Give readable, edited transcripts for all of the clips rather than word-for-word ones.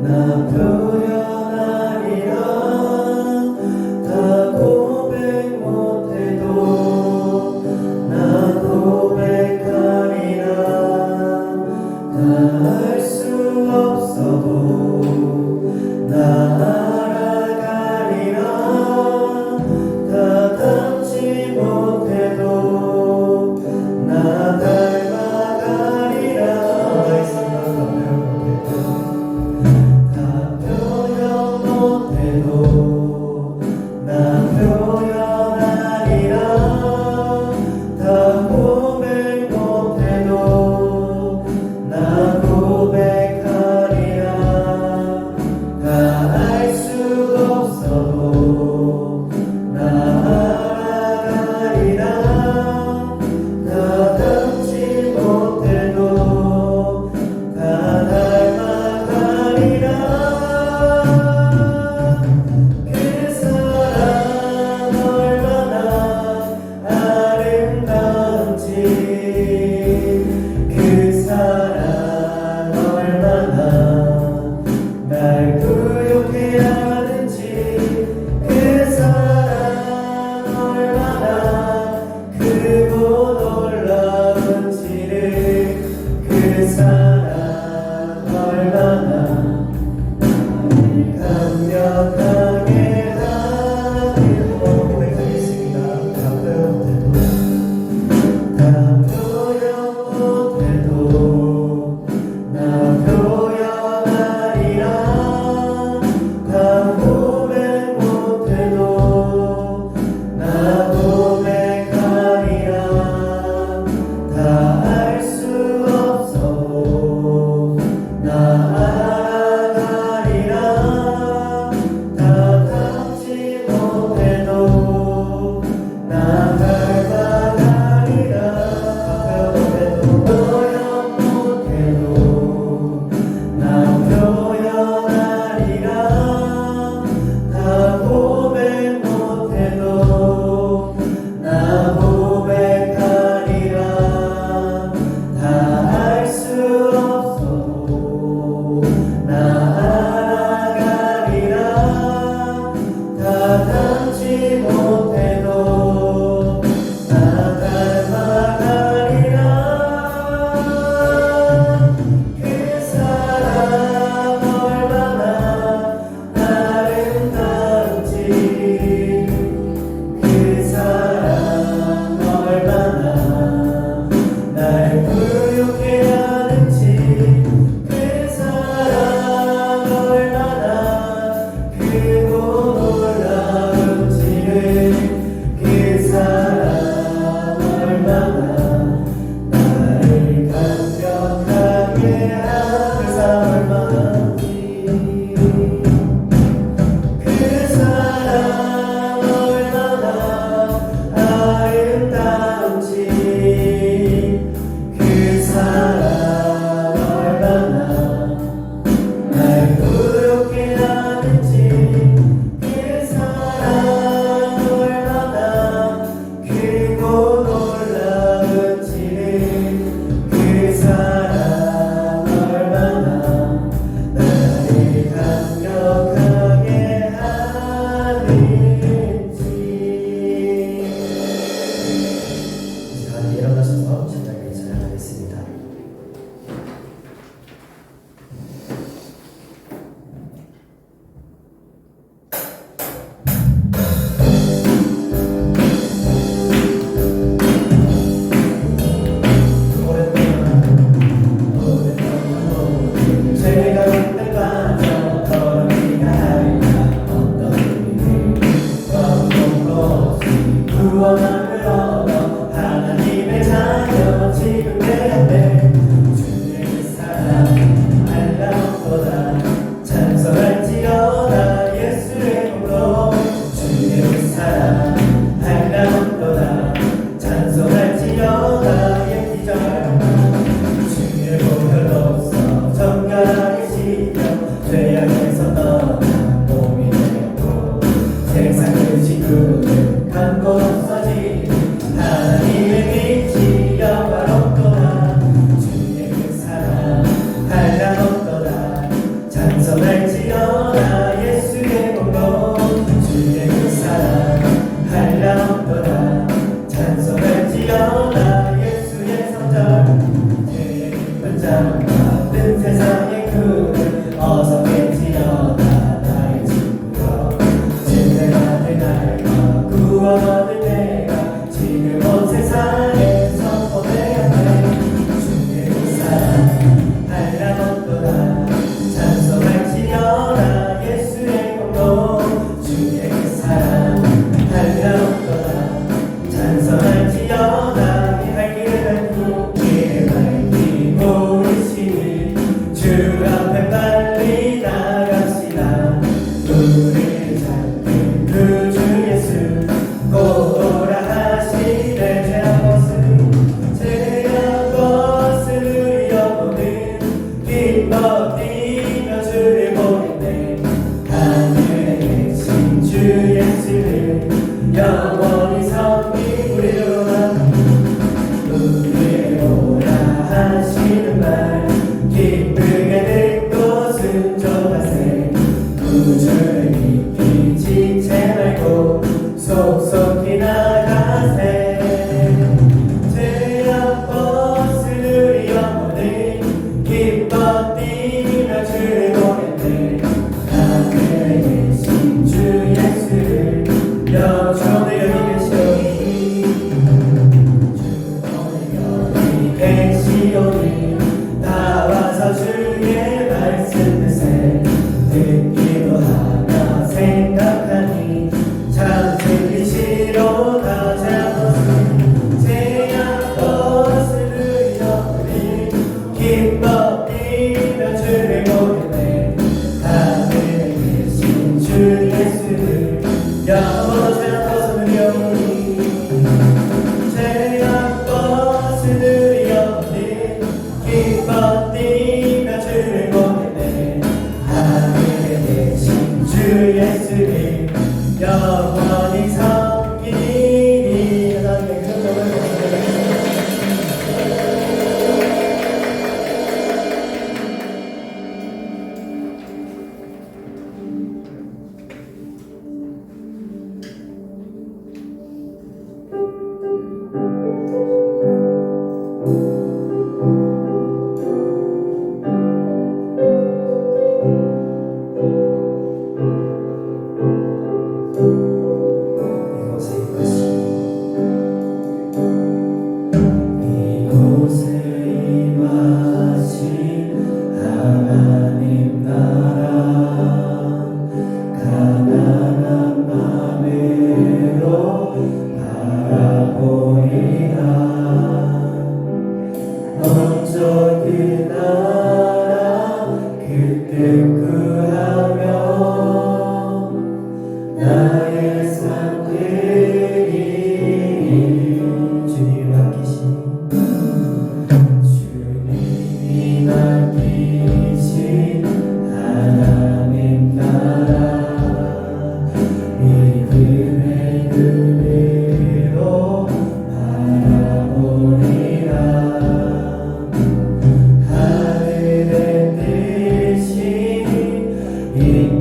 나 표현하리라 다 고백 못해도 나 고백하리라 다 할 수 없어도 나 알아가리라 다 닮지 못해도 나 닮아가리라 다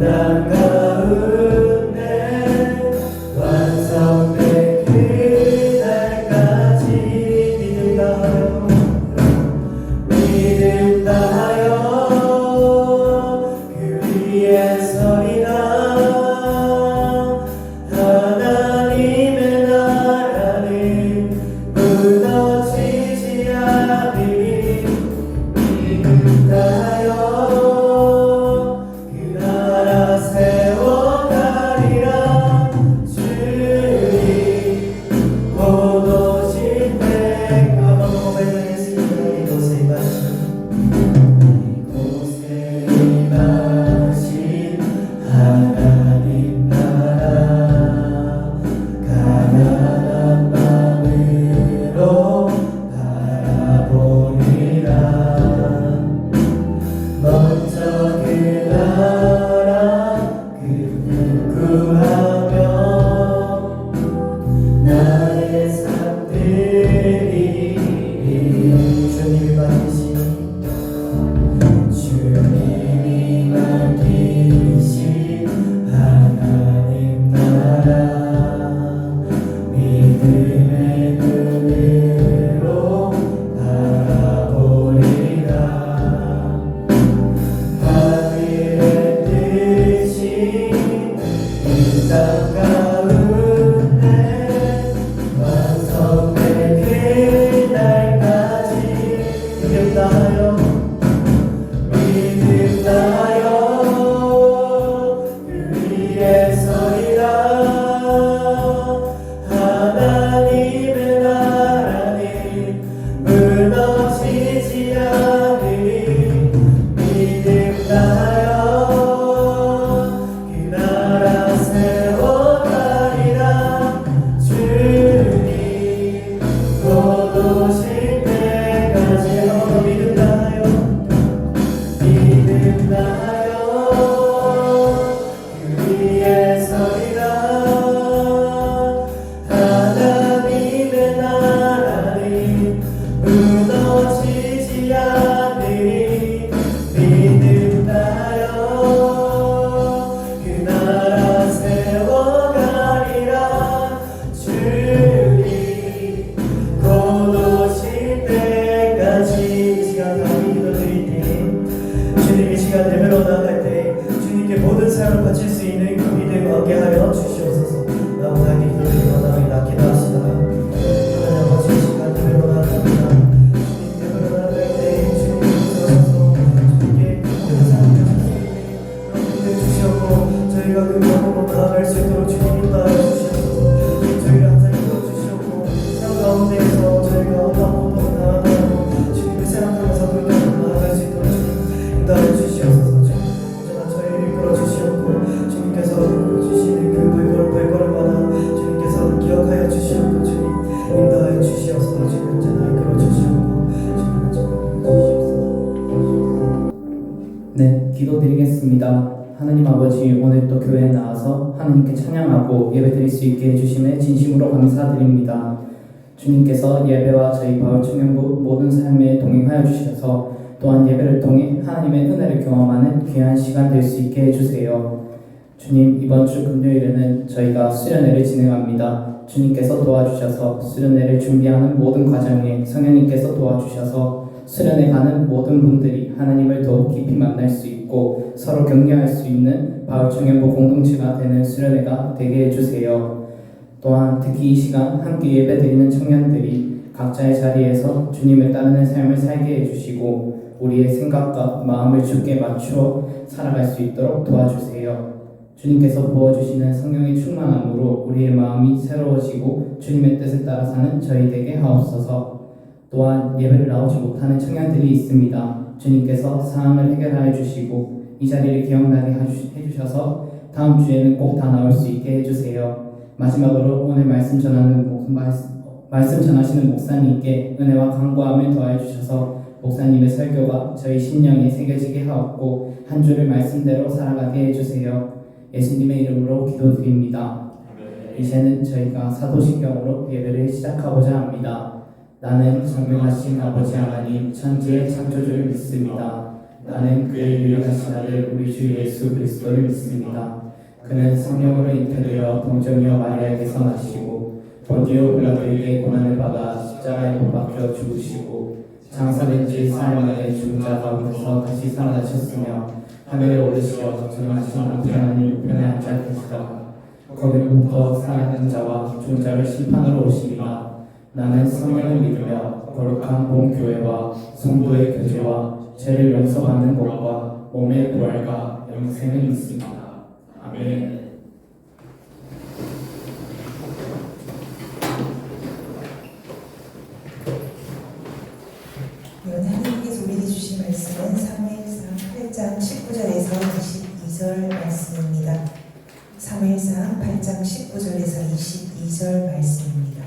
땅 가운데 완성된 그날까지 믿음 다하여 그 위에 서리라. 하나님의 나라는 무너지지 않으니 믿음 다하여 그 나라 세워가리라. 주님 곧 오실 때가 고백하겠습니다. 이곳에 임하신 하나님 나라 가난한 마음으로 바라보리라. 먼저 그 나라 구하며 나의 삶들이 주님이 맡기신 하나님 나라 믿음의 눈으로 바라보리라. 하늘의 뜻이 이 땅 가운데 완성된 그날까지 믿음 다하여 그 위에 서리라. 하나님의 나라는 무너지지 않으니 믿음 다하여 그 나라 세워가리라. 주님 곧 오실 때까지 믿음 다하여 믿음 다하여 그 위에 서리라. 하나님의 나라는 무너지지 않으니 믿음 다하여 그 나라 세워가리라. 주님 곧 오실 때까지. 이 시간 감히 기도드릴 때 주님 이 시간 예배로 나갈 때 주님께 모든 사랑을 바칠 수 있는 그 믿음 얻게 하여 주시옵소서. 나무나게 기도드리고 나무에 낫게 하시다. 하나님 아버지 이 시간 예배로 나갑니다. 주님 예배로 나갈 때 주님 오셔서 주님께 모든 사랑을 바칠 수 있는 주시옵고 저희가 그 마음으로 나아갈 수 있도록 주님 인도하여 주시옵소서. 저희를 항상 인도해 주시옵고 삶 가운데에서 저희가 어떤 모든 나아가고 주님의 사랑 통해서 그렇게 나아갈 수 있도록 주님 인도하여 주시옵소서. 언제나 저희를 이끌어 주시옵고 주님께서 주시는 그 발걸음마다 주님께서 기억하여 주시옵고 주님 인도하여 주시옵소서. 주님 언제나 이끌어 주시옵고 주님 언제나 이끌어 주시옵소서. 네, 기도드리겠습니다. 하나님 아버지, 오늘 또 교회에 나와서 하나님께 찬양하고 예배드릴 수 있게 해주심에 진심으로 감사드립니다. 주님께서 예배와 저희 바울 청년부 모든 삶에 동행하여 주셔서 또한 예배를 통해 하나님의 은혜를 경험하는 귀한 시간 될 수 있게 해주세요. 주님, 이번 주 금요일에는 저희가 수련회를 진행합니다. 주님께서 도와주셔서 수련회를 준비하는 모든 과정에 성령님께서 도와주셔서 수련회 가는 모든 분들이 하나님을 더욱 깊이 만날 수 있고 서로 격려할 수 있는 바울 청년부 공동체가 되는 수련회가 되게 해주세요. 또한 특히 이 시간 함께 예배드리는 청년들이 각자의 자리에서 주님을 따르는 삶을 살게 해주시고 우리의 생각과 마음을 주께 맞추어 살아갈 수 있도록 도와주세요. 주님께서 부어주시는 성령의 충만함으로 우리의 마음이 새로워지고 주님의 뜻을 따라 사는 저희 되게 하옵소서. 또한 예배를 나오지 못하는 청년들이 있습니다. 주님께서 사항을 해결하여 주시고 이 자리를 기억나게 해주셔서 다음 주에는 꼭 다 나올 수 있게 해주세요. 마지막으로 오늘 말씀 전하시는 목사님께 은혜와 간구함을 더하여 주셔서 목사님의 설교가 저희 심령에 새겨지게 하옵고 한 주를 말씀대로 살아가게 해주세요. 예수님의 이름으로 기도드립니다. 이제는 저희가 사도신경으로 예배를 시작하고자 합니다. 나는 전능하신 아버지 하나님 천지의 창조주를 믿습니다. 나는 그의 유일하신 아들 우리 주 예수 그리스도를 믿습니다. 그는 성령으로 잉태되어 동정녀 마리아에게서 나시고 본디오 빌라도에게 고난을 받아 십자가에 못 박혀 죽으시고 장사된 지 사흘 만에 죽은 자 가운데서 다시 살아나셨으며 하늘에 오르시어 전능하신 하나님 우편에 앉아 계시다가 거기로부터 살아있는 자와 죽은 자를 심판으로 오시리라. 나는 성령을 믿으며 거룩한 본교회와 성도의 교제와 죄를 용서받는 것과 몸의 부활과 영생을 믿습니다. 아멘. 하나님께서 우리에게 주신 말씀은 사무엘상 8장 19절에서 22절 말씀입니다. 사무엘상 8장 19절에서 22절 말씀입니다.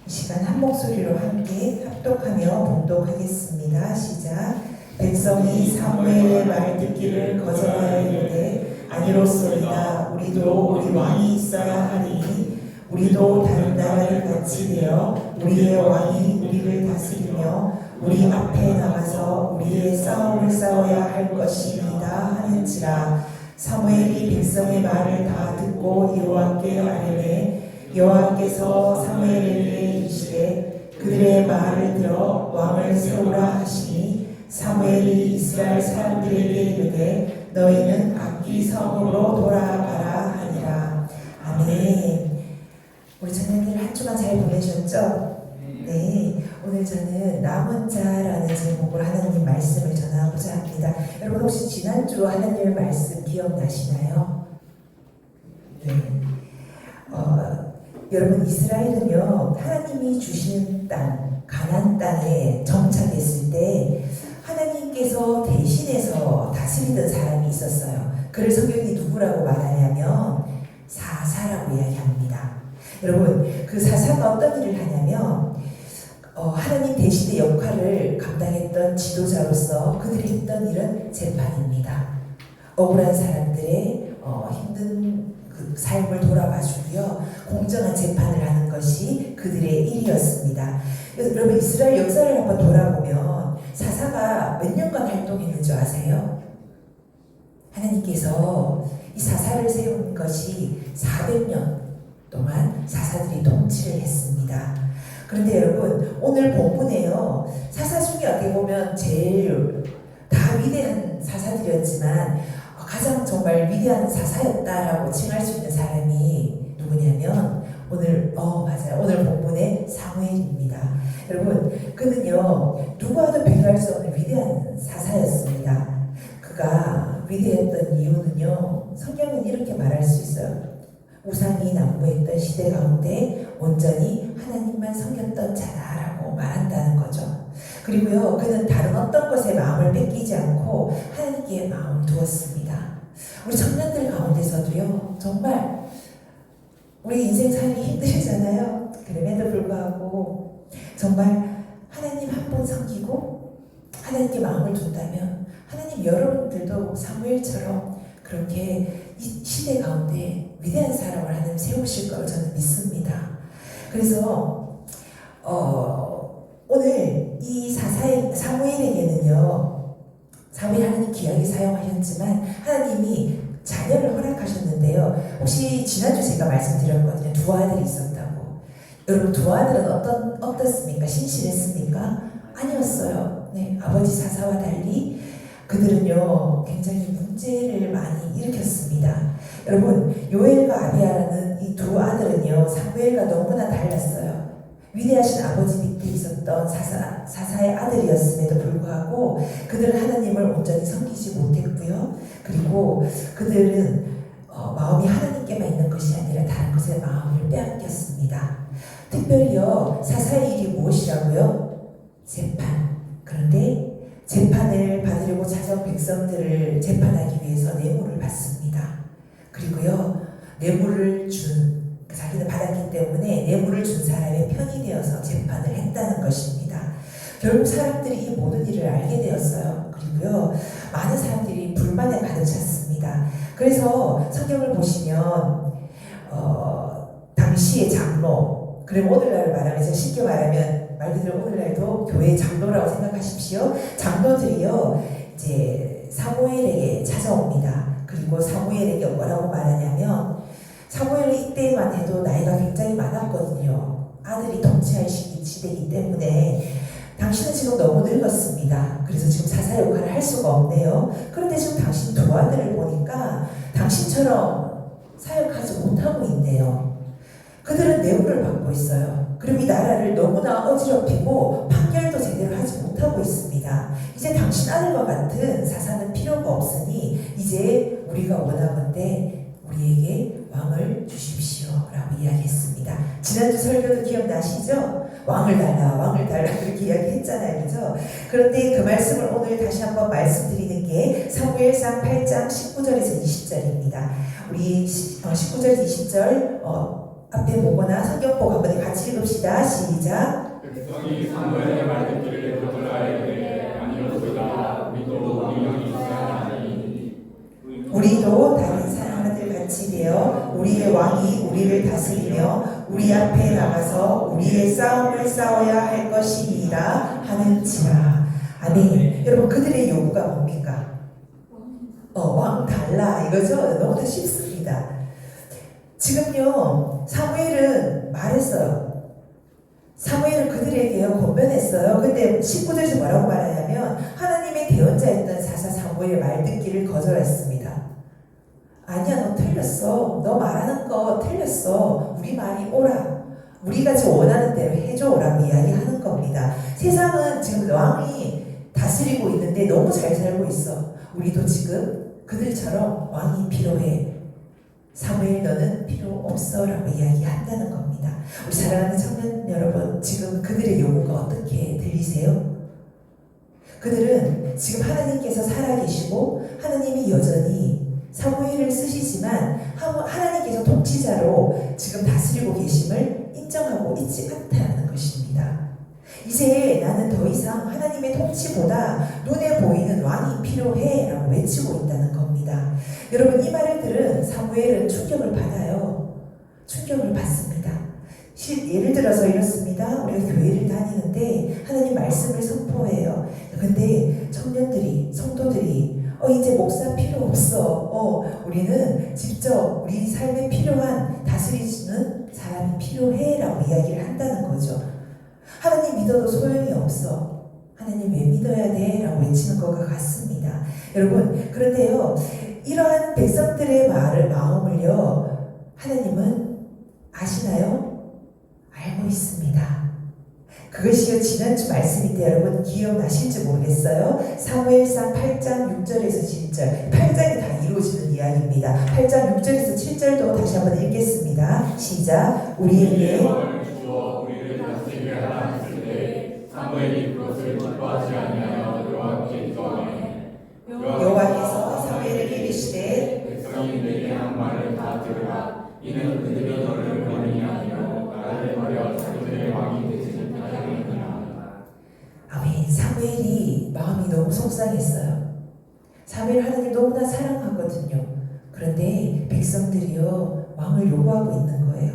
이 시간 한 목소리로 함께 합독하며 봉독하겠습니다. 시작. 백성이 사무엘의 말 듣기를 거절하여 이르되 아니로소이다. 우리도 우리 왕이 있어야 하리니 우리도 다른 나라를 같이 되어 우리의 왕이 우리를 다스리며 우리 앞에 나가서 우리의 싸움을 싸워야 할 것이니이다 하는지라. 사무엘이 백성의 말을 다 듣고 여호와께 아뢰매 여호와께서 사무엘에게 이르시되 그들의 말을 들어 왕을 세우라 하시니 사무엘이 이스라엘 사람들에게 이르되 너희는 악기 성으로 돌아가라 하니라. 아멘. 우리 자녀들 한 주간 잘 보내셨죠? 네. 오늘 저는 남은 자라는 제목으로 하나님 말씀을 전하고자 합니다. 여러분 혹시 지난주 하나님의 말씀 기억나시나요? 네. 여러분 이스라엘은요 하나님이 주시는 땅 가나안 땅에 정착했을 때 하나님께서 대신해서 다스리던 사람이 있었어요. 그를 성경이 누구라고 말하냐면 사사라고 이야기합니다. 여러분 그 사사가 어떤 일을 하냐면 하나님 대신의 역할을 감당했던 지도자로서 그들이 했던 일은 재판입니다. 억울한 사람들의 힘든 그 삶을 돌아봐주고요 공정한 재판을 하는 것이 그들의 일이었습니다. 여러분 이스라엘 역사를 한번 돌아보면 사사가 몇 년간 활동했는 줄 아세요? 하나님께서 이 사사를 세운 것이 400년 동안 사사들이 통치를 했습니다. 그런데 여러분 오늘 본문에요 사사 중에 어떻게 보면 제일 다 위대한 사사들이었지만 가장 정말 위대한 사사였다라고 칭할 수 있는 사람이 누구냐면 맞아요. 오늘 본문의 사무엘입니다. 여러분 그는요 누구와도 비교할 수 없는 위대한 사사였습니다. 그가 위대했던 이유는요 성경은 이렇게 말할 수 있어요. 우상이 난무했던 시대 가운데 온전히 하나님만 섬겼던 자다라고 말한다는 거죠. 그리고요 그는 다른 어떤 것에 마음을 뺏기지 않고 하나님께 마음을 두었습니다. 우리 청년들 가운데서도요 정말 우리 인생 삶이 힘들잖아요. 그럼에도 불구하고 정말 하나님 한 번 섬기고 하나님께 마음을 둔다면 하나님 여러분들도 사무엘처럼 그렇게 이 시대 가운데 위대한 사람을 하나님 세우실 걸 저는 믿습니다. 그래서 오늘 이 사무엘에게는요 사무엘 하나님 귀하게 사용하셨지만 하나님이 자녀를 허락하셨는데요. 혹시 지난주 제가 말씀드렸거든요. 두 아들이 있었다고. 여러분 두 아들은 어떻습니까? 신실했습니까? 아니었어요. 네, 아버지 사사와 달리 그들은요 굉장히 문제를 많이 일으켰습니다. 여러분 요엘과 아비야라는 이 두 아들은요 사무엘과 너무나 달랐어요. 위대하신 아버지 밑에 있었던 사사의 아들이었음에도 불구하고 그들은 하나님을 온전히 섬기지 못했고요. 그리고 그들은 마음이 하나님께만 있는 것이 아니라 다른 것에 마음을 빼앗겼습니다. 특별히요 사사의 일이 무엇이라고요? 재판. 그런데 재판을 받으려고 찾아온 백성들을 재판하기 위해서 뇌물을 받습니다. 그리고요 뇌물을 자기는 받았기 때문에 뇌물을 준 사람의 편이 되어서 재판을 했다는 것입니다. 결국 사람들이 이 모든 일을 알게 되었어요. 그리고요 많은 사람들이 불만에 가득 찼습니다. 그래서 성경을 보시면 당시의 장로, 그럼 오늘날 말하면 쉽게 말하면 말 그대로 오늘날도 교회 장로라고 생각하십시오. 장로들이요 이제 사무엘에게 찾아옵니다. 그리고 사무엘에게 뭐라고 말하냐면 사무엘이 이때만 해도 나이가 굉장히 많았거든요. 아들이 통치할 시대이기 때문에 당신은 지금 너무 늙었습니다. 그래서 지금 사사 역할을 할 수가 없네요. 그런데 지금 당신 두 아들을 보니까 당신처럼 사역하지 못하고 있네요. 그들은 뇌물을 받고 있어요. 그리고 이 나라를 너무나 어지럽히고 판결도 제대로 하지 못하고 있습니다. 이제 당신 아들과 같은 사사는 필요가 없으니 이제 우리가 원하건대 우리에게 왕을 주십시오 라고 이야기했습니다. 지난주 설교도 기억나시죠? 왕을 달라 그렇게 이야기했잖아요. 그죠? 그런데 그 말씀을 오늘 다시 한번 말씀드리는 게 사무엘상 8장 19절에서 20절입니다. 우리 19절 20절 앞에 보거나 성경 보고 한번 같이 읽읍시다. 시작. 백성이 사무엘의 말 듣기를 거절하되 아니었도다. 우리도 명령이 있어야 하니 우리도 다른 사람들 같이 되어 우리의 왕이 우리를 다스리며 우리 앞에 나가서 우리의 싸움을 싸워야 할 것이니라 하는지라. 아멘. 여러분 그들의 요구가 뭡니까? 왕 달라 이거죠. 너무나 쉽습니다. 지금요 사무엘은 말했어요. 사무엘은 그들에게요 권면했어요. 근데 19절에서 뭐라고 말하냐면 하나님의 대언자였던 사사 사무엘의 말 듣기를 거절했습니다. 아니야 너 틀렸어. 너 말하는 거 틀렸어. 우리 말이 옳아. 우리가 지금 원하는 대로 해줘 라고 이야기하는 겁니다. 세상은 지금 왕이 다스리고 있는데 너무 잘 살고 있어. 우리도 지금 그들처럼 왕이 필요해. 사무엘 너는 필요 없어 라고 이야기한다는 겁니다. 우리 사랑하는 청년 여러분 지금 그들의 요구가 어떻게 들리세요? 그들은 지금 하나님께서 살아계시고 하나님이 여전히 사무엘을 쓰시지만 하나님께서 통치자로 지금 다스리고 계심을 인정하고 있지 않다는 것입니다. 이제 나는 더 이상 하나님의 통치보다 눈에 보이는 왕이 필요해 라고 외치고 있다는 겁니다. 여러분 이 말을 들은 사무엘은 충격을 받아요. 충격을 받습니다. 예를 들어서 이렇습니다. 우리가 교회를 다니는데 하나님 말씀을 선포해요. 근데 청년들이 성도들이 이제 목사 필요 없어. 우리는 직접 우리 삶에 필요한 다스리시는 사람이 필요해 라고 이야기를 한다는 거죠. 하나님 믿어도 소용이 없어. 하나님 왜 믿어야 돼? 라고 외치는 것과 같습니다. 여러분 그런데요 이러한 백성들의 마음을요 하나님은 아시나요? 알고 있습니다. 그것이요 지난주 말씀인데 여러분 기억나실지 모르겠어요. 사무엘상 8장 6절에서 7절 8장이 다 이루어지는 이야기입니다. 8장 6절에서 7절도 다시 한번 읽겠습니다. 시작. 우리에게 왕을 주어 우리를 다스리게 하라 했을 때 사무엘이 그것을 기뻐하지 아니하여 여호와께 기도하매 여호와께서 사무엘에게 이르시되 백성이 내게 한 말을 다 들으라. 이는 그들이 너를 버리니 아니요 나를 버려 자기들의 왕이 되지 못하게 하느니라. 아멘. 사무엘이 마음이 너무 속상했어요. 사무엘 하나님 너무나 사랑하거든요. 그런데 백성들이요 왕을 요구하고 있는 거예요.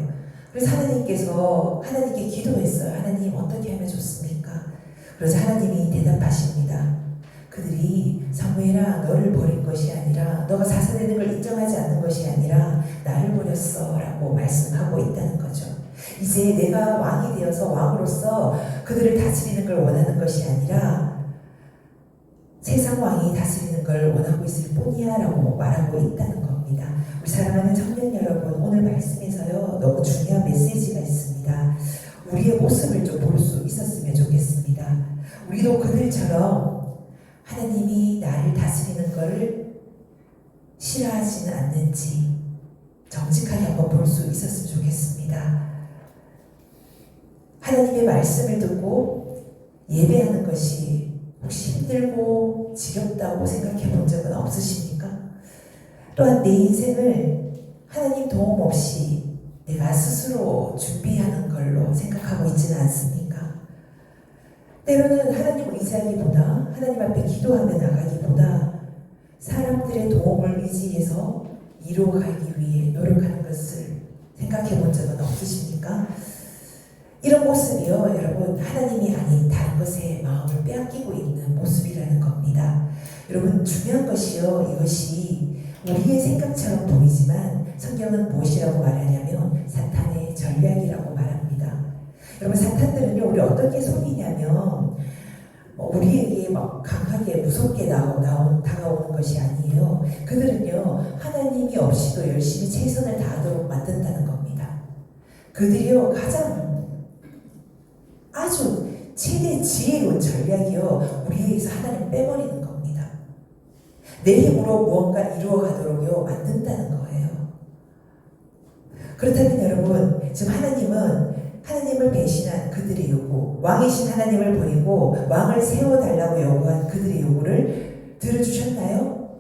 그래서 하나님께서 하나님께 기도했어요. 하나님 어떻게 하면 좋습니까? 그래서 하나님이 대답하십니다. 그들이 사무엘아 너를 버린 것이 아니라 너가 사사되는 걸 인정하지 않는 것이 아니라 나를 버렸어 라고 말씀하고 있다는 거죠. 이제 내가 왕이 되어서 왕으로서 그들을 다스리는 걸 원하는 것이 아니라 세상 왕이 다스리는 걸 원하고 있을 뿐이야 라고 말하고 있다는 겁니다. 우리 사랑하는 청년 여러분 오늘 말씀에서요 너무 중요한 메시지가 있습니다. 우리의 모습을 좀 볼 수 있었으면 좋겠습니다. 우리도 그들처럼 하나님이 나를 다스리는 것을 싫어하지는 않는지 정직하게 한번 볼 수 있었으면 좋겠습니다. 하나님의 말씀을 듣고 예배하는 것이 혹시 힘들고 지겹다고 생각해 본 적은 없으십니까? 또한 내 인생을 하나님 도움 없이 내가 스스로 준비하는 걸로 생각하고 있지는 않습니까? 때로는 하나님을 의지하기보다 하나님 앞에 기도하며 나가기보다 사람들의 도움을 의지해서 이루어가기 위해 노력하는 것을 생각해 본 적은 없으십니까? 이런 모습이요, 여러분, 하나님이 아닌 다른 것에 마음을 빼앗기고 있는 모습이라는 겁니다. 여러분, 중요한 것이요, 이것이 우리의 생각처럼 보이지만 성경은 무엇이라고 말하냐면 사탄의 전략이라고 말합니다. 여러분, 사탄들은요, 우리 어떻게 속이냐면 우리에게 막 강하게 무섭게 다가오는 것이 아니에요. 그들은요, 하나님이 없이도 열심히 최선을 다하도록 만든다는 겁니다. 그들이요, 가장 아주 최대 지혜로운 전략이요, 우리에게서 하나님 빼버리는 겁니다. 내 힘으로 무언가 이루어가도록요 만든다는 거예요. 그렇다면 여러분, 지금 하나님을 배신한 그들의 요구, 왕이신 하나님을 버리고 왕을 세워달라고 요구한 그들의 요구를 들어주셨나요?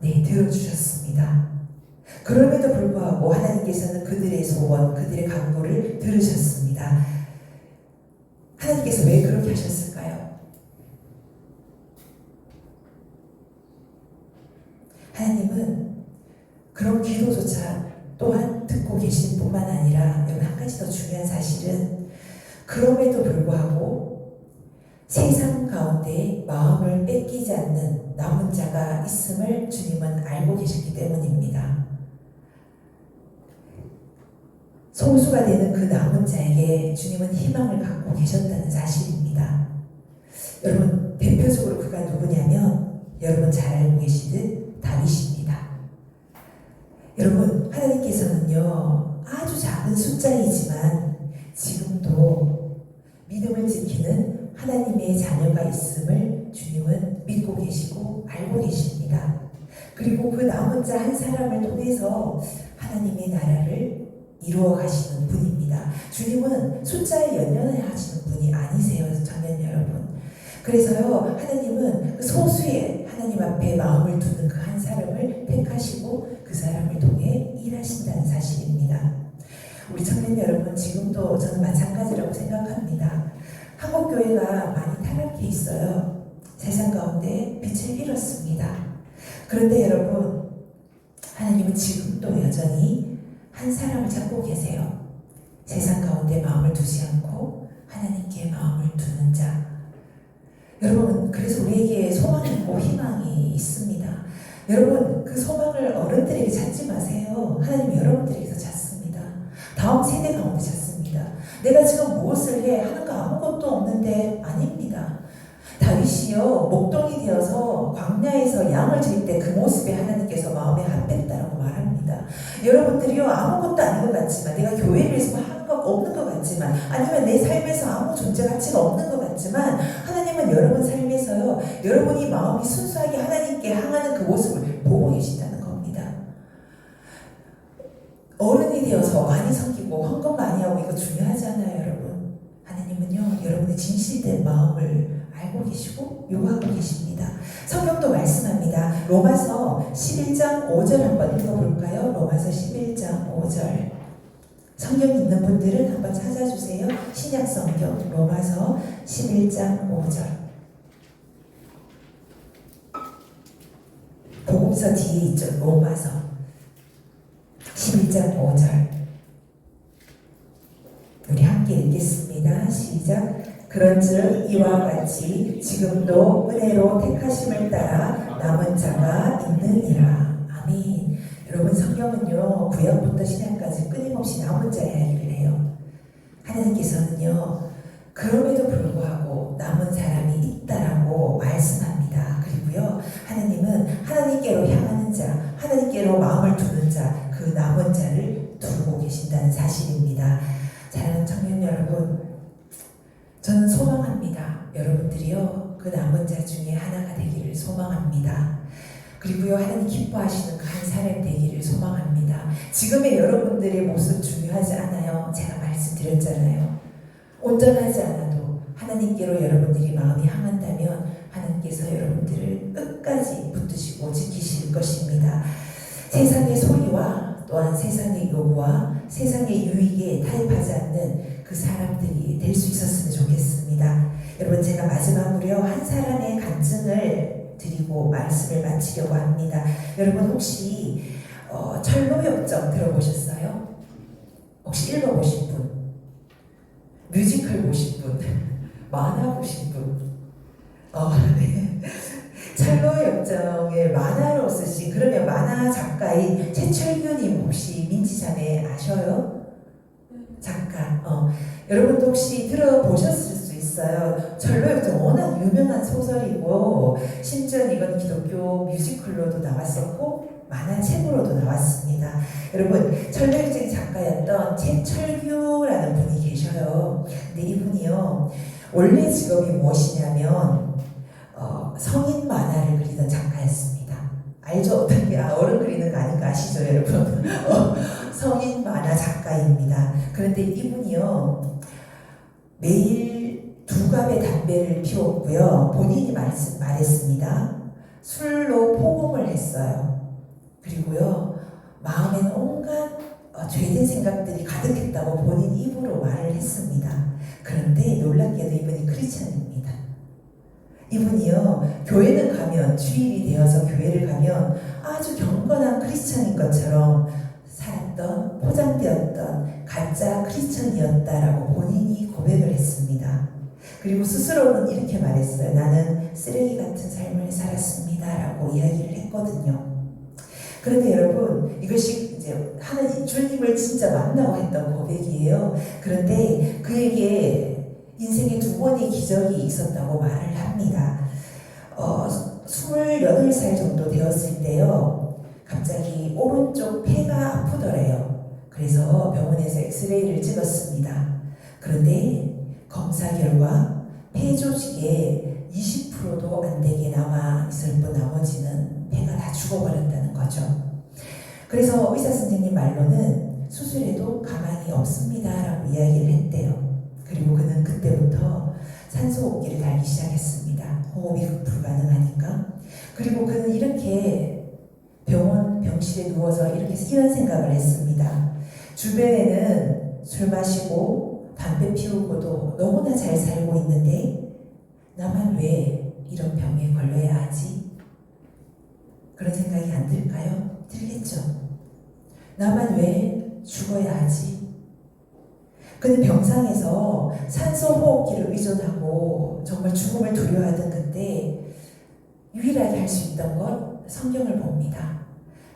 네, 들어주셨습니다. 그럼에도 불구하고 하나님께서는 그들의 소원, 그들의 간구를 들으셨습니다. 하나님께서 왜 그렇게 하셨을까요? 하나님은 그런 기도조차 또한 듣고 계신 뿐만 아니라, 여러분, 한 가지 더 중요한 사실은 그럼에도 불구하고 세상 가운데 마음을 뺏기지 않는 남은 자가 있음을 주님은 알고 계셨기 때문입니다. 소수가 되는 그 남은 자에게 주님은 희망을 갖고 계셨다는 사실입니다. 여러분, 대표적으로 그가 누구냐면 여러분 잘 알고 계시듯 다윗입니다. 여러분, 하나님께서는요, 아주 작은 숫자이지만 지금도 믿음을 지키는 하나님의 자녀가 있음을 주님은 믿고 계시고 알고 계십니다. 그리고 그 남은 자 한 사람을 통해서 하나님의 나라를 이루어 가시는 분입니다. 주님은 숫자에 연연하시는 분이 아니세요, 청년 여러분. 그래서요, 하나님은 그 소수의 하나님 앞에 마음을 두는 그 한 사람을 택하시고 그 사람을 통해 일하신다는 사실입니다. 우리 청년 여러분, 지금도 저는 마찬가지라고 생각합니다. 한국 교회가 많이 타락해 있어요. 세상 가운데 빛을 잃었습니다. 그런데 여러분, 하나님은 지금도 여전히 한 사람을 찾고 계세요. 세상 가운데 마음을 두지 않고 하나님께 마음을 두는 자. 여러분, 그래서 우리에게 소망이 있고 희망이 있습니다. 여러분, 그 소망을 어른들에게 찾지 마세요. 하나님이 여러분들에게서 찾습니다. 다음 세대 가운데 찾습니다. 내가 지금 무엇을 해? 하는 거 아무것도 없는데 아닙니다. 다윗이요, 목동이 되어서 광야에서 양을 질 때 그 모습에 하나님께서 마음에 합했다라고 말합니다. 여러분들이요, 아무것도 아닌 것 같지만, 내가 교회를 위해서 하는 거 없는 것 같지만, 아니면 내 삶에서 아무 존재 가치가 없는 것 같지만, 하나님은 여러분 삶에서요, 여러분이 마음이 순수하게 하나님께 향하는 그 모습을 보고 계신다는 겁니다. 어른이 되어서 많이 섬기고 헌금 많이 하고 이거 중요하지 않아요, 여러분. 하나님은요, 여러분의 진실된 마음을 알고 계시고 요구하고 계십니다. 성경도 말씀합니다. 로마서 11장 5절 한번 읽어볼까요? 로마서 11장 5절. 성경 있는 분들은 한번 찾아주세요. 신약 성경 로마서 11장 5절. 복음서 뒤에 있죠. 로마서 11장 5절. 우리 함께 읽겠습니다. 시작. 그런즉 이와 같이 지금도 은혜로 택하심을 따라 남은 자가 있느니라. 아멘. 여러분, 성경은요, 구약부터 신약까지 끊임없이 남은 자 이야기를 해요. 하나님께서는요, 그럼에도 불구하고 남은 사람이 있다라고 말씀합니다. 그리고요, 하나님은 하나님께로 향하는 자, 하나님께로 마음을 두는 자, 그 남은 자를 두고 계신다는 사실입니다. 사랑하는 청년 여러분, 저는 소망합니다. 여러분들이요, 그 남은 자 중에 하나가 되기를 소망합니다. 그리고요, 하나님 기뻐하시는 그 한 사람 되기를 소망합니다. 지금의 여러분들의 모습 중요하지 않아요. 제가 말씀드렸잖아요. 온전하지 않아도 하나님께로 여러분들이 마음이 향한다면 하나님께서 여러분들을 끝까지 붙드시고 지키실 것입니다. 세상의 소리와 또한 세상의 요구와 세상의 유익에 타협하지 않는 그 사람들이 될 수 있었으면 좋겠습니다. 여러분, 제가 마지막으로 한 사람의 간증을 드리고 말씀을 마치려고 합니다. 여러분, 혹시 철로역정 들어보셨어요? 혹시 읽어보신 분? 뮤지컬 보신 분, 만화 보신 분, 네. 찰로 역정을 만화로 쓰신 그러면 만화 작가인 최철규님 혹시 민지자매 아셔요? 작가. 여러분도 혹시 들어보셨을 수 있어요. 찰로 역정 워낙 유명한 소설이고 심지어 이건 기독교 뮤지컬로도 나왔었고 만화책으로도 나왔습니다. 여러분 찰로 역정의 작가였던 최철규라는 분이 계셔요. 근데 이분이요 원래 직업이 무엇이냐면 성인 만화를 그리던 작가였습니다. 알죠? 어떻게 어른 그리는 거 아닌가 아시죠, 여러분? 성인 만화 작가입니다. 그런데 이분이요 매일 2갑의 담배를 피웠고요. 본인이 말했습니다. 술로 포공을 했어요. 그리고요 마음에는 온갖 죄된 생각들이 가득했다고 본인 입으로 말을 했습니다. 그런데 놀랍게도 이분이 크리스천입니다. 이분이요 교회는 가면 주일이 되어서 교회를 가면 아주 경건한 크리스천인 것처럼 살았던 포장되었던 가짜 크리스천이었다라고 본인이 고백을 했습니다. 그리고 스스로는 이렇게 말했어요. 나는 쓰레기 같은 삶을 살았습니다라고 이야기를 했거든요. 그런데 여러분 이것이 이제 하나님 주님을 진짜 만나고 했던 고백이에요. 그런데 그에게 인생에 2번의 기적이 있었다고 말을 합니다. 28살 정도 되었을 때요 갑자기 오른쪽 폐가 아프더래요. 그래서 병원에서 엑스레이를 찍었습니다. 그런데 검사 결과 폐 조직에 20%도 안 되게 남아 있을 뿐 나머지는 폐가 다 죽어버렸다는 거죠. 그래서 의사 선생님 말로는 수술해도 가망이 없습니다라고 이야기를 했대요. 그리고 그는 그때부터 산소호흡기를 달기 시작했습니다. 호흡이 불가능하니까. 그리고 그는 이렇게 병실에 누워서 이렇게 이런 생각을 했습니다. 주변에는 술 마시고 담배 피우고도 너무나 잘 살고 있는데 나만 왜 이런 병에 걸려야 하지? 그런 생각이 안 들까요? 들겠죠. 나만 왜 죽어야 하지? 근데 병상에서 산소호흡기를 의존하고 정말 죽음을 두려워하던 그때 유일하게 할 수 있던 건 성경을 봅니다.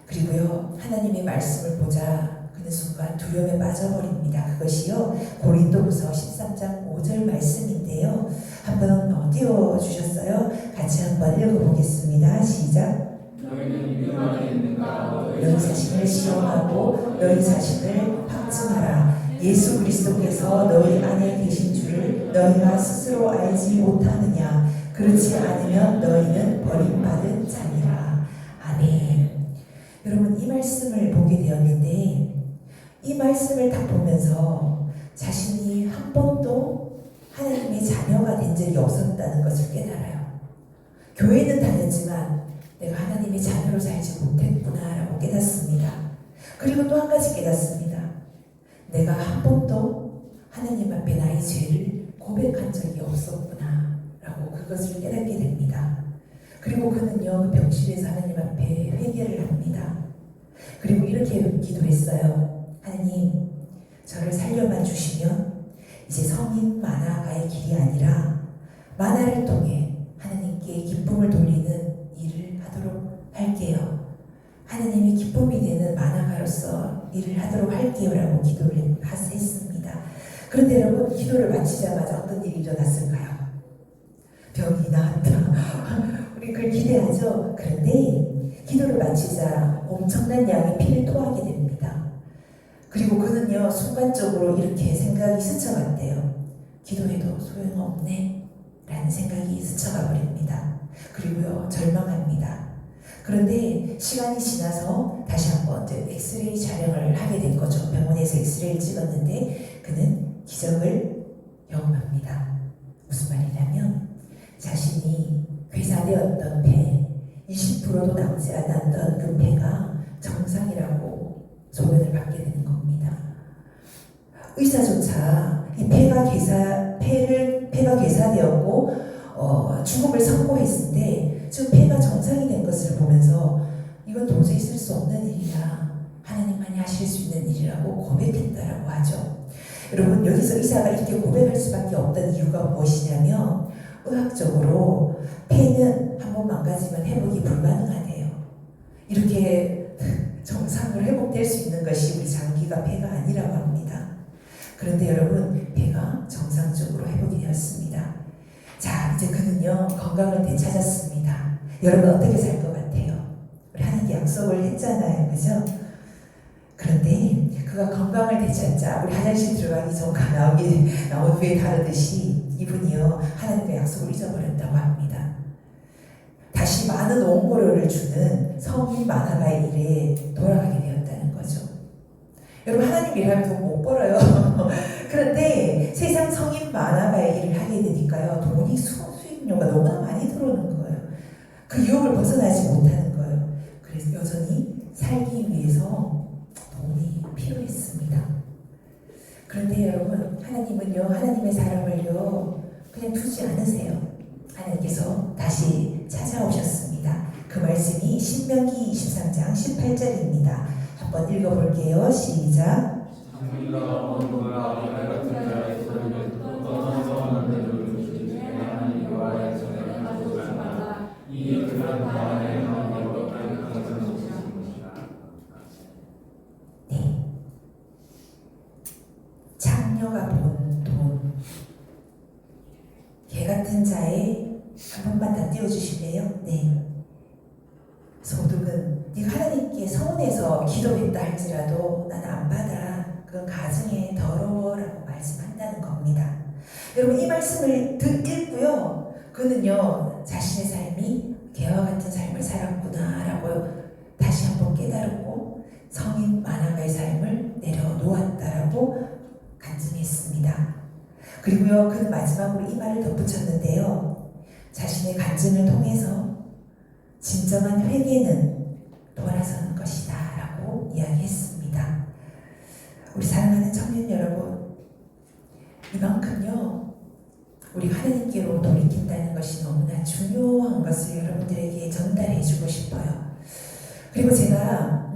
그리고요 하나님의 말씀을 보자 그는 순간 두려움에 빠져버립니다. 그것이요 고린도후서 13장 5절 말씀인데요. 한번 띄워주셨어요? 같이 한번 읽어보겠습니다. 시작. 너희는 믿음 안에 있는가? 너희 자신을 시험하고 너희 자신을 확증하라. 예수 그리스도께서 너희 안에 계신 줄을 너희가 스스로 알지 못하느냐? 그렇지 않으면 너희는 버림받은 자니라. 아멘. 여러분 이 말씀을 보게 되었는데 이 말씀을 딱 보면서 자신이 한 번도 하나님의 자녀가 된 적이 없었다는 것을 깨달아요. 교회는 다녔지만 내가 하나님의 자녀로 살지 못했구나라고 깨닫습니다. 그리고 또 한 가지 깨닫습니다. 내가 한 번도 하나님 앞에 나의 죄를 고백한 적이 없었구나 라고 그것을 깨닫게 됩니다. 그리고 그는요 그 병실에서 하나님 앞에 회개를 합니다. 그리고 이렇게 기도했어요. 하나님 저를 살려만 주시면 이제 성인 만화가의 길이 아니라 만화를 통해 하나님께 기쁨을 돌리는 일을 하도록 할게요. 하나님이 기쁨이 되는 만화가로서 일을 하도록 할게요 라고 기도를 했습니다. 그런데 여러분 기도를 마치자마자 어떤 일이 일어났을까요? 병이 나았다. 우리 그걸 기대하죠. 그런데 기도를 마치자 엄청난 양의 피를 토하게 됩니다. 그리고 그는요 순간적으로 이렇게 생각이 스쳐갔대요. 기도해도 소용없네 라는 생각이 스쳐가 버립니다. 그리고요 절망합니다. 그런데 시간이 지나서 다시 한번 엑스레이 촬영을 하게 된 거죠. 병원에서 엑스레이를 찍었는데 그는 기적을 경험합니다. 무슨 말이냐면 자신이 괴사되었던 폐 20%도 남지 않았던 그 폐가 정상이라고 소견을 받게 되는 겁니다. 의사조차 이 폐가 괴사되었고 죽음을 선고했는데 지금 폐가 정상이 된 것을 보면서 이건 도저히 있을 수 없는 일이라 하나님만이 하실 수 있는 일이라고 고백했다라고 하죠. 여러분 여기서 의사가 이렇게 고백할 수밖에 없던 이유가 무엇이냐면 의학적으로 폐는 한번 망가지면 회복이 불가능하대요. 이렇게 정상으로 회복될 수 있는 것이 우리 장기가 폐가 아니라고 합니다. 그런데 여러분 폐가 정상적으로 회복이 되었습니다. 자 이제 그는요 건강을 되찾았습니다. 여러분 어떻게 살 것 같아요? 우리 하나님께 약속을 했잖아요, 그죠? 그런데 그가 건강을 되찾자 우리 화장실 들어가기 전과 나온 후에 다르듯이 이분이요 하나님의 약속을 잊어버렸다고 합니다. 다시 많은 옹보료를 주는 성인 마나바의 일에 돌아가게 되었다는 거죠. 여러분 하나님 일하면 돈 못 벌어요. 그런데 세상 성인 마나바의 일을 하게 되니까요 돈이 수익료가 너무나 많이 들어오는 거예요. 그 유혹을 벗어나지 못하는 거예요. 그래서 여전히 살기 위해서 돈이 필요했습니다. 그런데 여러분 하나님은요 하나님의 사람을요 그냥 두지 않으세요. 하나님께서 다시 찾아오셨습니다. 그 말씀이 신명기 23장 18절입니다. 한번 읽어볼게요. 시작. 장미가 온도가 이날 같은 자의 소리를 떠나서 만드는 주지 하나님 여호와의 전에 가져오시나 이 그런 다음에 너희로 가져오신 것이다. 네. 장녀가 본 돈. 개 같은 자의 한 번만 다 띄워주실래요? 네. 소득은 네가 하나님께 서운해서 기도했다 할지라도 나는 안 받아. 그건 가정의 더러워라고 말씀한다는 겁니다. 여러분 이 말씀을 읽고요. 그는요 자신의 삶이 개와 같은 삶을 살았구나라고 다시 한번 깨달았고 성인 마나바의 삶을 내려놓았다라고 간증했습니다. 그리고요 그는 마지막으로 이 말을 덧붙였는데요. 자신의 간증을 통해서 진정한 회개는 돌아서는 것이다 라고 이야기했습니다. 우리 사랑하는 청년 여러분, 이만큼요 우리 하나님께로 돌이킨다는 것이 너무나 중요한 것을 여러분들에게 전달해 주고 싶어요. 그리고 제가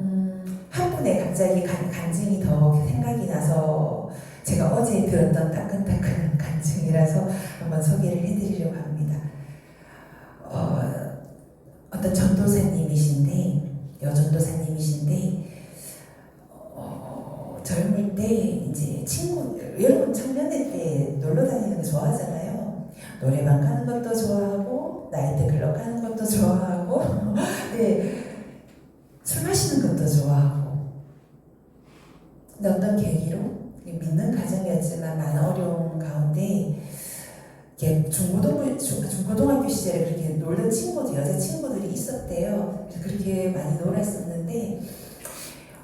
한 분의 갑자기 간증이 더 생각이 나서 제가 어제 들었던 따끈따끈한 간증이라서 한번 소개를 해드리려고 합니다. 어떤 전도사님이신데 여전도사님이신데 젊을 때 이제 친구 여러분 청년회 때 놀러 다니는 거 좋아하잖아요. 노래방 가는 것도 좋아하고 나이트클럽 가는 것도 좋아하고 네, 술 마시는 것도 좋아하고 근데 어떤 계기로 믿는 가정이었지만 많은 어려움 가운데 중고등학교 시절에 그렇게 놀던 친구들, 여자 친구들이 있었대요. 그래서 그렇게 많이 놀았었는데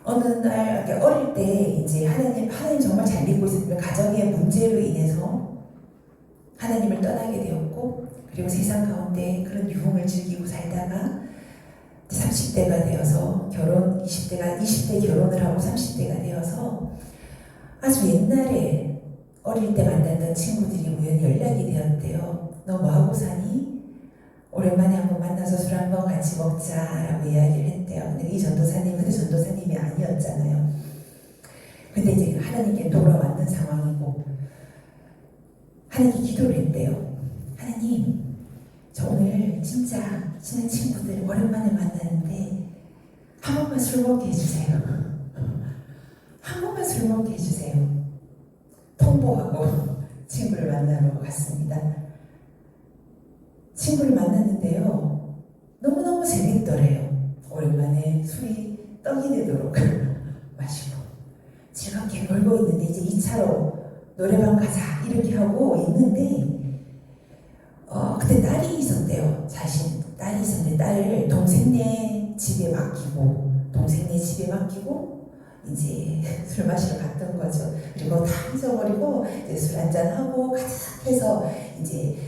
어느 날 이렇게 어릴 때 이제 하나님 정말 잘 믿고 있었는데 가정의 문제로 인해서 하나님을 떠나게 되었고 그리고 세상 가운데 그런 유흥을 즐기고 살다가 30대가 되어서 20대 결혼을 하고 30대가 되어서 아주 옛날에 어릴 때 만났던 친구들이 우연히 연락이 되었대요. 너 뭐하고 사니? 오랜만에 한번 만나서 술 한번 같이 먹자라고 이야기를 했대요. 근데 이 전도사님, 그때 전도사님이 아니었잖아요. 근데 이제 하나님께 돌아왔는 상황이고 하나님께 기도를 했대요. 하나님, 저 오늘 진짜 친한 친구들 오랜만에 만나는데 한 번만 술 먹게 해주세요. 한 번만 술 먹게 해주세요. 통보하고 친구를 만나러 갔습니다. 친구를 만났는데요. 너무너무 재밌더래요. 오랜만에 술이 떡이 되도록 마시고 즐겁게 놀고 있는데 이제 2차로 노래방 가자 이렇게 하고 있는데 그때 딸이 있었대요. 딸이 있었는데 딸을 동생네 집에 맡기고 이제 술 마시러 갔던 거죠. 그리고 다 잊어버리고 이제 술 한잔하고 가득해서 이제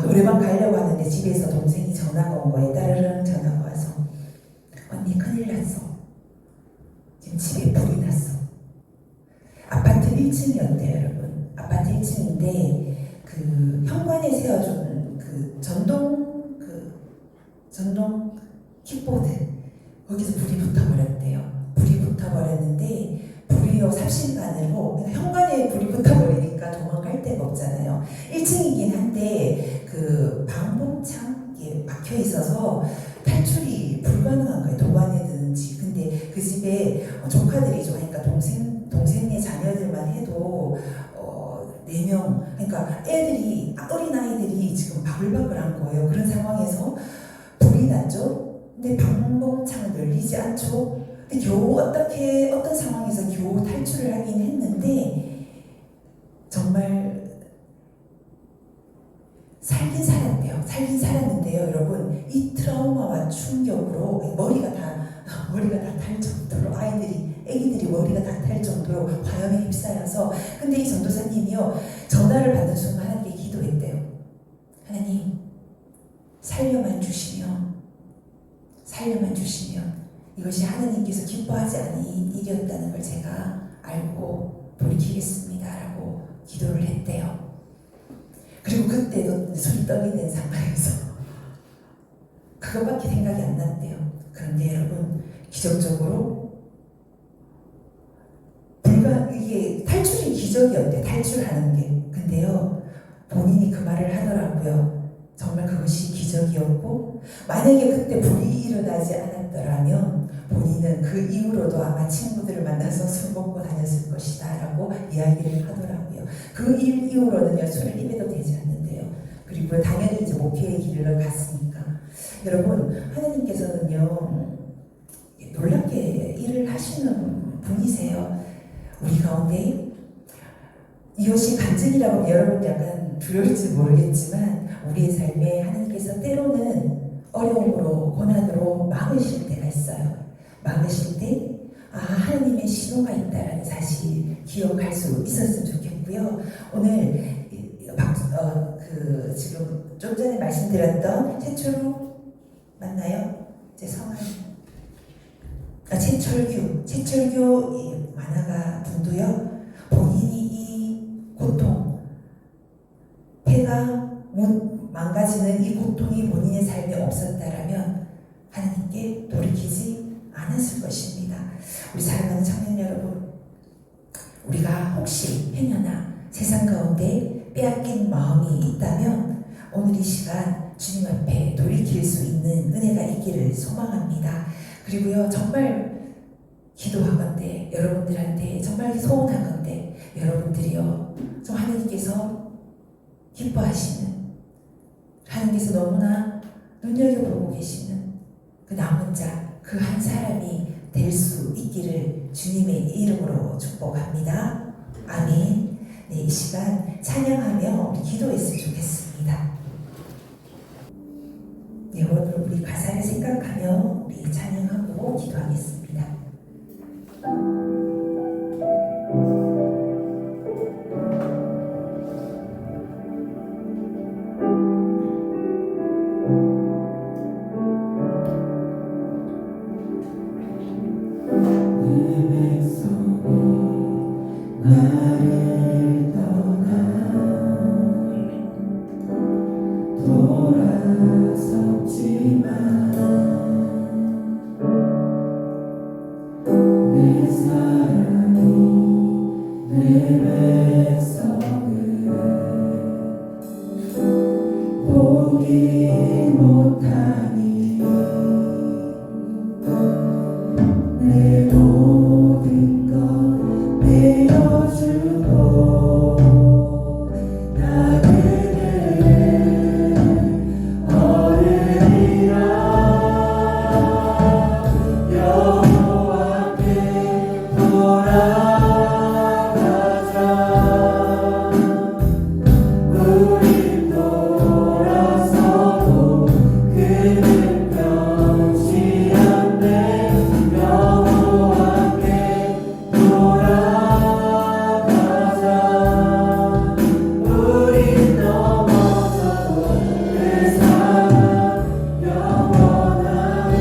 노래방 가려고 하는데 집에서 동생이 전화가 온 거예요. 따르릉 전화가 와서 언니 큰일 났어. 지금 집에 불이 났어. 아파트 1층이었대요, 여러분. 아파트 1층인데 그 현관에 세워준 그 전동 킥보드 거기서 불이 붙어버렸대요. 불이 붙어버렸는데 불이 오히려 삽신간으로 그러니까 현관에 불이 붙어버리니까 도망갈 데가 없잖아요. 1층이긴 한데 그 방범창에 막혀 있어서 탈출이 불가능한 거예요. 도관에 드는지. 근데 그 집에 조카들이 좋아하니까 동생네 자녀들만 해도 4명, 그러니까 애들이, 어린아이들이 지금 바글바글한 거예요. 그런 상황에서 불이 났죠. 근데 방범창을 열리지 않죠. 근데 겨우 어떤 상황에서 겨우 탈출을 하긴 했는데 정말 살긴 살았는데요. 여러분, 이 트라우마와 충격으로 머리가 다 탈 정도로 애기들이 머리가 다 탈 정도로 화염에 휩싸여서 근데 이 전도사님이요 전화를 받는 순간 하나님께 기도했대요. 하나님 살려만 주시면 이것이 하나님께서 기뻐하지 않은 일이었다는 걸 제가 알고 돌이키겠습니다라고 기도를 했대요. 그리고 그때도 손이 떨리는 상황에서 그것밖에 생각이 안 났대요. 그런데 여러분 기적적으로 이게 탈출이 기적이었대. 탈출하는 게. 근데요 본인이 그 말을 하더라고요. 정말 그것이 기적이었고 만약에 그때 불이 일어나지 않았더라면 본인은 그 이후로도 아마 친구들을 만나서 술 먹고 다녔을 것이다 라고 이야기를 하더라고요. 그 일 이후로는요 술을 입에도 대지 않는데요. 그리고 당연히 이제 목회의 길을 갔으니까 여러분 하나님께서는요 놀랍게 일을 하시는 분이세요. 우리 가운데 이것이 간증이라고 여러분 약간 두려울지 모르겠지만 우리의 삶에 하나님께서 때로는 어려움으로 고난으로 막으실 때가 있어요. 막으실 때 하나님의 신호가 있다라는 사실 기억할 수 있었으면 좋겠고요. 오늘 지금 좀 전에 말씀드렸던 최철우 맞나요? 제 성함이 최철규 이 만화가 분도요. 본인이 이 고통, 폐가 망가지는 이 고통이 본인의 삶에 없었다라면 하나님께 돌이키지 않았을 것입니다. 우리 사랑하는 청년 여러분, 우리가 혹시 행여나 세상 가운데 빼앗긴 마음이 있다면 오늘 이 시간 주님 앞에 돌이킬 수 있는 은혜가 있기를 소망합니다. 그리고요 정말 기도하건대 여러분들한테 정말 소원하건대 여러분들이요 좀 하나님께서 기뻐하시는 하나님께서 너무나 눈여겨보고 계시는 그 남은 자 그 한 사람이 될 수 있기를 주님의 이름으로 축복합니다. 아멘. 네, 이 시간 찬양하며 우리 기도했으면 좋겠습니다. 네, 오늘 우리 가사를 생각하며 우리 찬양하고 기도하겠습니다. 나를 떠나 돌아섰지만 내 사랑이 내 백성을 포기 못하니 내 모든 것 내어주고 나 그대를 얻으리라 여호와께 돌아가자 우리 돌아서도 그는 변치 않네 여호와께 돌아가자 우리 넘어져도 그 사랑 영원하네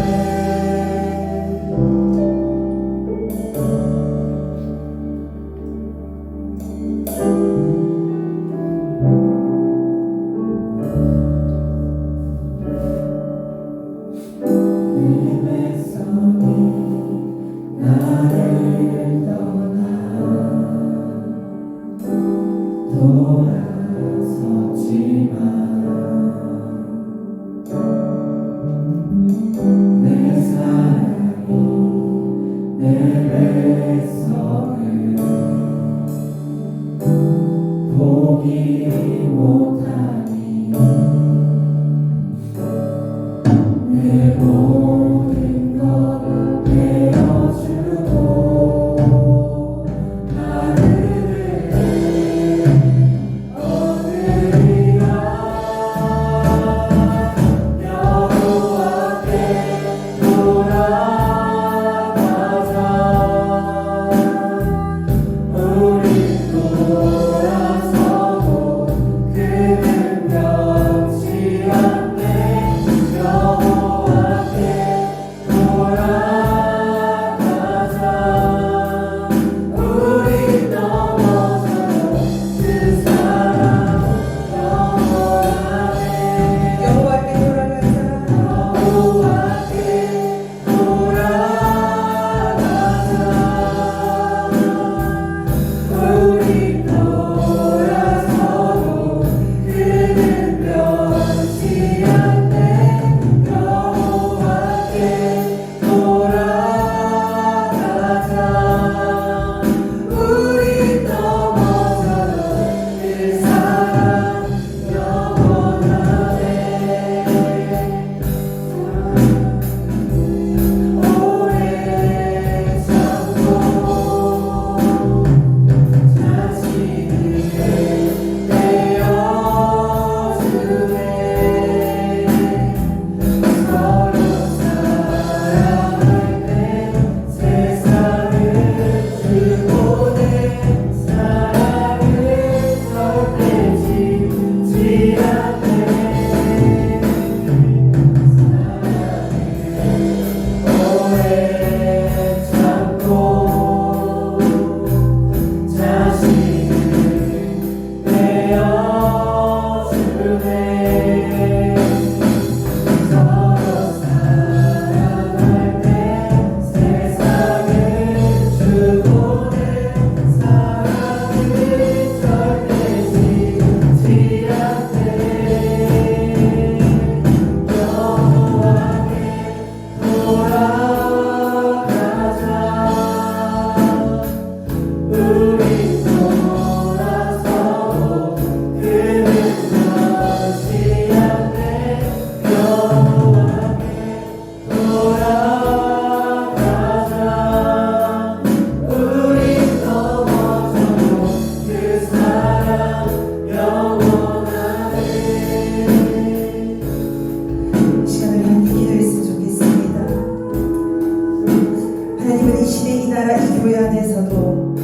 나라 이 교회 안에서도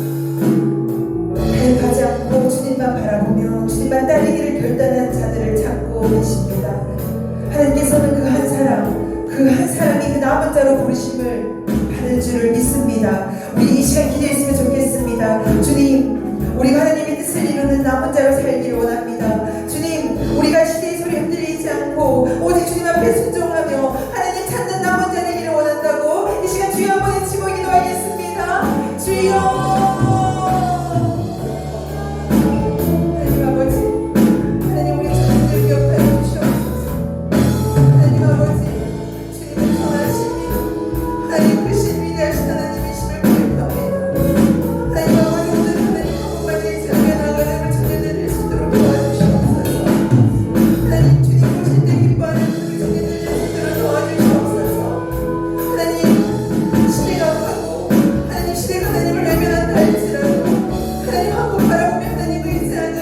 가지 않고 주님만 바라보며 주님만 따르기를 결단한 자들을 찾고 계십니다. 하나님께서는 그 한 사람이 그 남은 자로 부르심을 받을 줄을 믿습니다. 우리 이 시간 기도했으면 좋겠습니다. 주님, 우리가 하나님의 뜻을 이루는 남은 자로 살기를 원합니다. 주님, 우리가 시대의 소리에 흔들리지 않고 오직 주님 앞에 순종하며 하나님 찾는 남은 자 되기를 원한다고 이 시간 주여 한번 외치고 기도하겠습니다. 주여, 하나님 아버지, 하나님 우리 자녀들 기억하여 주시옵소서. 하나님 아버지, 주님은 선하십니다. 하나님 크신 위대하신 하나님이심을 고백합니다. 하나님 아버지, 오늘 하나님 한번만 이 자리에 나가는 자녀들을 수 있도록 도와주시옵소서. 하나님 주님 보실 때 기뻐하는 우리 자녀들을 수 있도록 도와주시옵소서. 하나님 시대가 가고 하나님 시대가 하나님을 외면한다 할지라도 하나님 한번 바라보며 하나님을 의지하는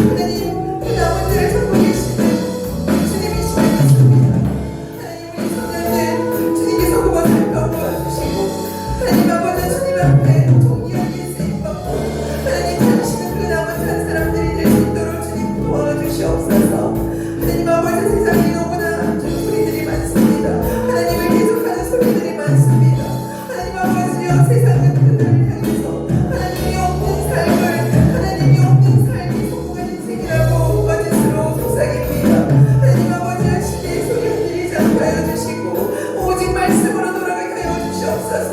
하나님 그 남은 자를 찾고 계시는 주님이심을 믿습니다. 하나님 우리 성도들 주님께서 그만 살펴보아 주시고 하나님 아버지 주님 앞에 동의하게 쓰임받고 하나님 찾으시는 그 남은 한 사람들이 될 수 있도록 주님 도와주시옵소서. 하나님 아버지 세상에 너무나 소리들이 많습니다. 하나님을 대적하는 소리들이 많습니다. 하나님 아버지여 세상은 그들을 향해서 하나님이 없는 삶을 하나님이 없는 삶이 성공한 인생이라고 거짓으로 속삭입니다. 하나님 아버지여 시대의 소리 흔들리지 않게 하여 주시고 오직 말씀으로 돌아가게 하여 주시옵소서.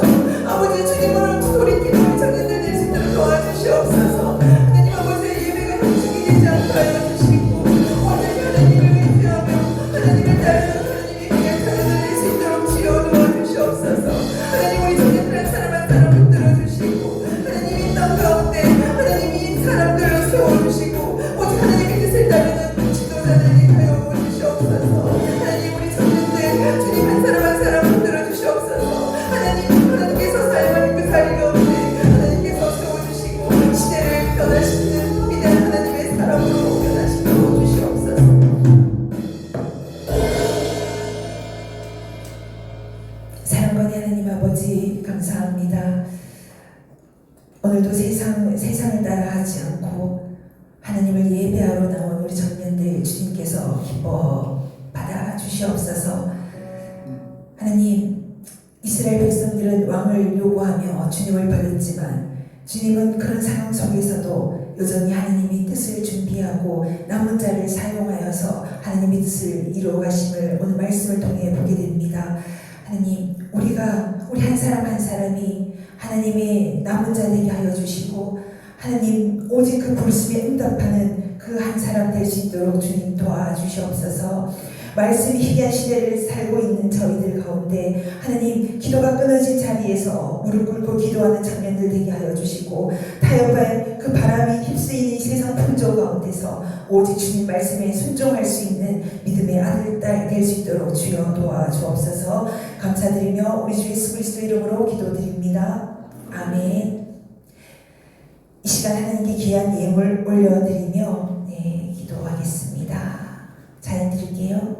아버지 주님으로 돌이키는 우리 자녀들 될 수 있도록 도와주시옵소서. 하나님 아버지의 예배가 형식이 되지 않게 하여 주시고 오늘 하나님을 의지하며 하나님을 따르는 하나님의 귀한 자녀들 될 수 있도록 주여 도와주시옵소서. 하나님 우리 자녀들 한 사람 한 사람 붙들어 주시고 하나님이 땅 가운데 하나님이 사람들로 세워주시고 오직 하나님의 뜻을 따르는 지도자들이 하여 주시옵소서. 하나님 우리 자녀들 주님 한 사람 붙들어 주시옵소서. 하나님께서 사용하는 그 자리 가운데 하나님께서 세워주시고 시대를 변화시키는 위대한 하나님의 사람으로 변화시켜 주시옵소서. 사랑받는 하나님 아버지 감사합니다. 오늘도 세상을 따라하지 않고 하나님을 예배하러 나온 우리 청년들 주님께서 기뻐 받아 주시옵소서. 하나님 이스라엘 백성들은 왕을 요구하며 주님을 받았지만 주님은 그런 상황 속에서도 여전히 하나님의 뜻을 준비하고 남은 자를 사용하여서 하나님의 뜻을 이루어가심을 오늘 말씀을 통해 보게 됩니다. 하나님 우리 한 사람 한 사람이 하나님의 남은 자 되게 하여 주시고 하나님 오직 그 부르심에 응답하는 그 한 사람 될 수 있도록 주님 도와주시옵소서. 말씀이 희귀한 시대를 살고 있는 저희들 가운데 하나님 기도가 끊어진 자리에서 무릎 꿇고 기도하는 청년들 되게 하여 주시고 타협할 그 바람이 휩쓰이는 세상 풍조 가운데서 오직 주님 말씀에 순종할 수 있는 믿음의 아들 딸 될 수 있도록 주여 도와주옵소서. 감사드리며 우리 주 예수 그리스도 이름으로 기도드립니다. 아멘. 이 시간 하나님께 귀한 예물 올려드리며 기도하겠습니다. 찬양 드릴게요.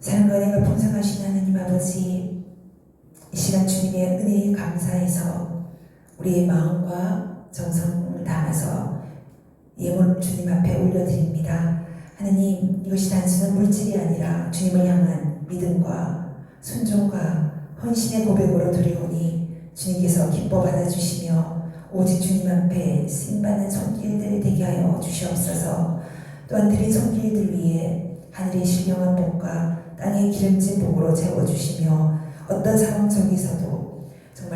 사랑과 풍성하신 하나님 아버지, 이 시간 주님의 은혜에 감사해서 우리의 마음과 정성을 담아서 예물 주님 앞에 올려드립니다. 하나님, 이것이 단순한 물질이 아니라 주님을 향한 믿음과 순종과 헌신의 고백으로 드리오니 주님께서 기뻐 받아주시며 오직 주님 앞에 쓰임받는 손길들 되게 하여 주시옵소서. 또한 드린 손길들 위에 하늘의 신령한 복과 땅의 기름진 복으로 채워주시며 어떤 상황 속에서도 정말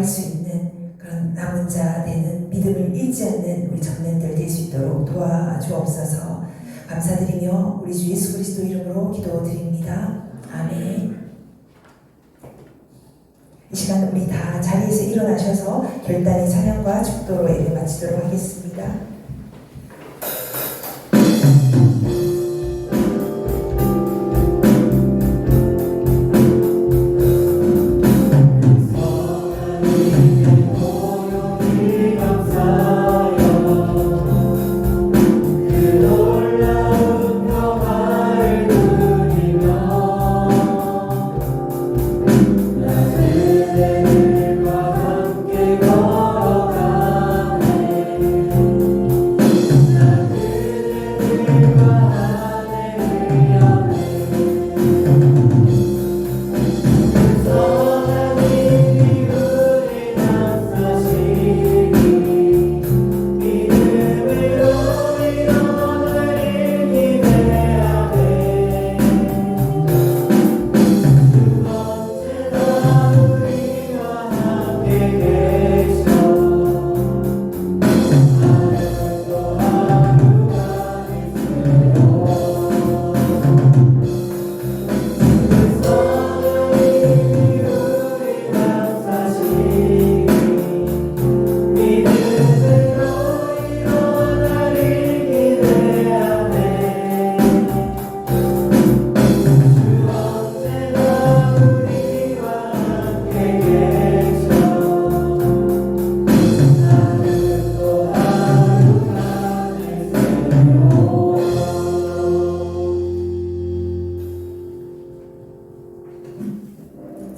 나아갈 수 있는 그런 남은 자 되는 믿음을 잃지 않는 우리 청년들 될 수 있도록 도와주옵소서. 감사드리며 우리 주 예수 그리스도 이름으로 기도드립니다. 아멘. 이 시간 우리 다 자리에서 일어나셔서 결단의 찬양과 축도로 예배 마치도록 하겠습니다.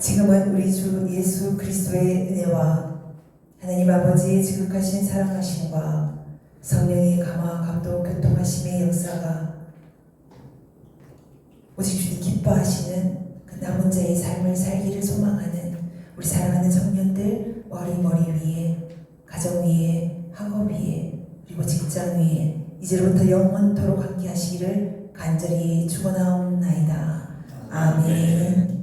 지금은 우리 주 예수 그리스도의 은혜와 하나님 아버지의 지극하신 사랑하심과 성령의 감화 감동 교통하심의 역사가 오직 주님 기뻐하시는 그 남은 자의 삶을 살기를 소망하는 우리 사랑하는 청년들 머리 위에, 가정 위에, 학업 위에, 그리고 직장 위에 이제로부터 영원토록 함께 하시기를 간절히 축원하옵나이다. 아멘.